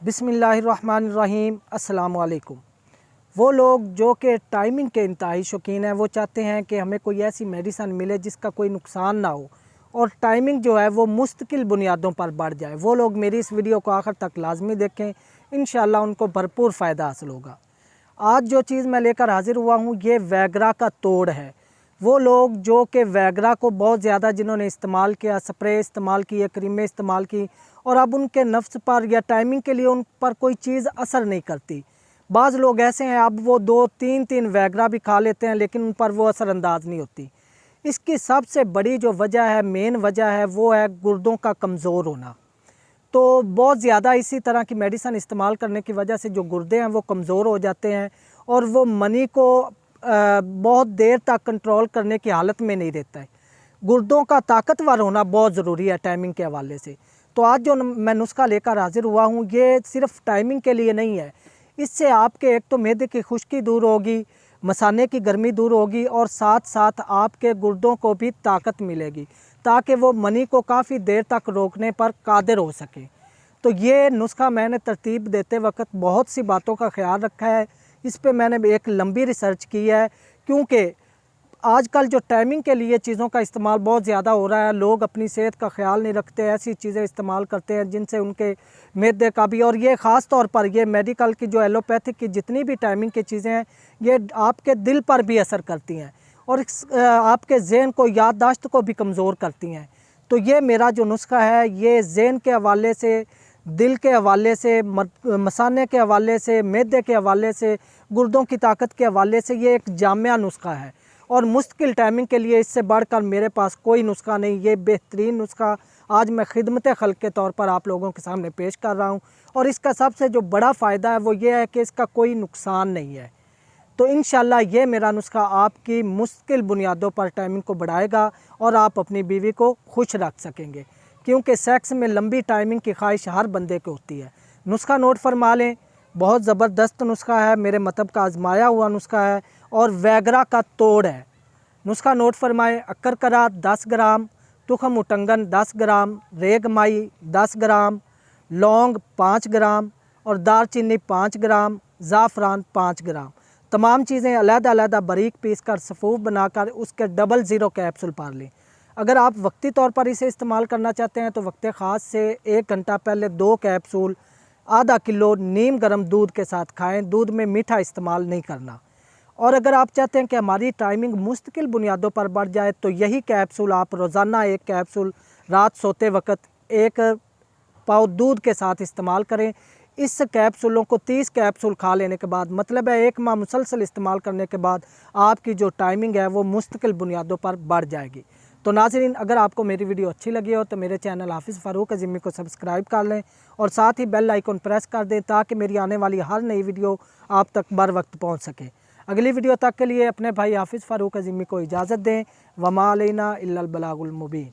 बिस्मिल्लाहिर्रहमानिर्रहीम अस्सलाम वालेकुम। वो लोग जो कि टाइमिंग के इंतहाई शौकीन हैं, वो चाहते हैं कि हमें कोई ऐसी मेडिसन मिले जिसका कोई नुकसान ना हो और टाइमिंग जो है वो मुस्तकिल बुनियादों पर बढ़ जाए। वो लोग मेरी इस वीडियो को आखिर तक लाजमी देखें, इंशाअल्लाह उनको भरपूर फ़ायदा हासिल होगा। आज जो चीज़ मैं लेकर हाज़िर हुआ हूँ ये वैगरा का तोड़ है। वो लोग जो कि वैगरा को बहुत ज़्यादा जिन्होंने इस्तेमाल किया, स्प्रे इस्तेमाल की, क्रीमें इस्तेमाल की और अब उनके नफ्स पर या टाइमिंग के लिए उन पर कोई चीज़ असर नहीं करती। बाज़ लोग ऐसे हैं, अब वो 2-3 वैगरा भी खा लेते हैं लेकिन उन पर वो असरअंदाज नहीं होती। इसकी सबसे बड़ी जो वजह है, मेन वजह है, वो है गुर्दों का कमज़ोर होना। तो बहुत ज़्यादा इसी तरह की मेडिसिन इस्तेमाल करने की वजह से जो गुर्दे हैं वो कमज़ोर हो जाते हैं और वो मनी को बहुत देर तक कंट्रोल करने की हालत में नहीं रहता है। गुर्दों का ताकतवर होना बहुत ज़रूरी है टाइमिंग के हवाले से। तो आज जो मैं नुस्खा लेकर हाज़िर हुआ हूँ ये सिर्फ टाइमिंग के लिए नहीं है। इससे आपके एक तो मैदे की खुश्की दूर होगी, मसाने की गर्मी दूर होगी और साथ साथ आपके गुर्दों को भी ताकत मिलेगी ताकि वो मनी को काफ़ी देर तक रोकने पर कादिर हो सके। तो ये नुस्खा मैंने तरतीब देते वक्त बहुत सी बातों का ख्याल रखा है। इस पे मैंने एक लंबी रिसर्च की है क्योंकि आजकल जो टाइमिंग के लिए चीज़ों का इस्तेमाल बहुत ज़्यादा हो रहा है, लोग अपनी सेहत का ख्याल नहीं रखते, ऐसी चीज़ें इस्तेमाल करते हैं जिनसे उनके मैदे का भी, और ये ख़ास तौर पर ये मेडिकल की जो एलोपैथिक की जितनी भी टाइमिंग की चीज़ें हैं ये आपके दिल पर भी असर करती हैं और आपके ज़हन को, याददाश्त को भी कमज़ोर करती हैं। तो ये मेरा जो नुस्खा है ये ज़हन के हवाले से, दिल के हवाले से, मसाने के हवाले से, मैदे के हवाले से, गुर्दों की ताकत के हवाले से ये एक जामिया नुस्खा है और मुश्किल टाइमिंग के लिए इससे बढ़कर मेरे पास कोई नुस्खा नहीं। ये बेहतरीन नुस्खा आज मैं खिदमत खल्क़ के तौर पर आप लोगों के सामने पेश कर रहा हूँ और इसका सबसे जो बड़ा फ़ायदा है वो ये है कि इसका कोई नुकसान नहीं है। तो इंशाल्लाह ये मेरा नुस्खा आपकी मुश्किल बुनियादों पर टाइमिंग को बढ़ाएगा और आप अपनी बीवी को खुश रख सकेंगे क्योंकि सेक्स में लंबी टाइमिंग की ख्वाहिश हर बंदे को होती है। नुस्खा नोट फरमा लें, बहुत ज़बरदस्त नुस्खा है, मेरे मतलब का आजमाया हुआ नुस्खा है और वैगरा का तोड़ है। नुस्खा नोट फरमाएँ। अक्करकरा 10 ग्राम, तुखम उटंगन 10 ग्राम, रेगमाई 10 ग्राम, लौंग 5 ग्राम और दालचीनी 5 ग्राम, ज़ाफ़रान 5 ग्राम। तमाम चीज़ें अलग-अलग बारीक पीस कर सफ़ूफ बनाकर उसके 00 कैप्सूल पार लें। अगर आप वक्ती तौर पर इसे इस्तेमाल करना चाहते हैं तो वक्त ख़ास से 1 घंटा पहले 2 कैप्सूल आधा किलो नीम गर्म दूध के साथ खाएं। दूध में मीठा इस्तेमाल नहीं करना। और अगर आप चाहते हैं कि हमारी टाइमिंग मुस्तकिल बुनियादों पर बढ़ जाए तो यही कैप्सूल आप रोज़ाना 1 कैप्सूल रात सोते वक्त 1 पाव दूध के साथ इस्तेमाल करें। इस कैप्सूलों को 30 कैप्सूल खा लेने के बाद, मतलब है 1 माह मुसलसल इस्तेमाल करने के बाद आपकी जो टाइमिंग है वो मुस्तकिल बुनियादों पर बढ़ जाएगी। तो नाज़रीन, अगर आपको मेरी वीडियो अच्छी लगी हो तो मेरे चैनल हाफिज़ फ़ारूक अज़ीमी को सब्सक्राइब कर लें और साथ ही बेल आइकन प्रेस कर दें ताकि मेरी आने वाली हर नई वीडियो आप तक बर वक्त पहुँच सके। अगली वीडियो तक के लिए अपने भाई हाफिज़ फ़ारूक अज़ीमी को इजाज़त दें। वमा अलैना इल्लल बलागुल मुबीन।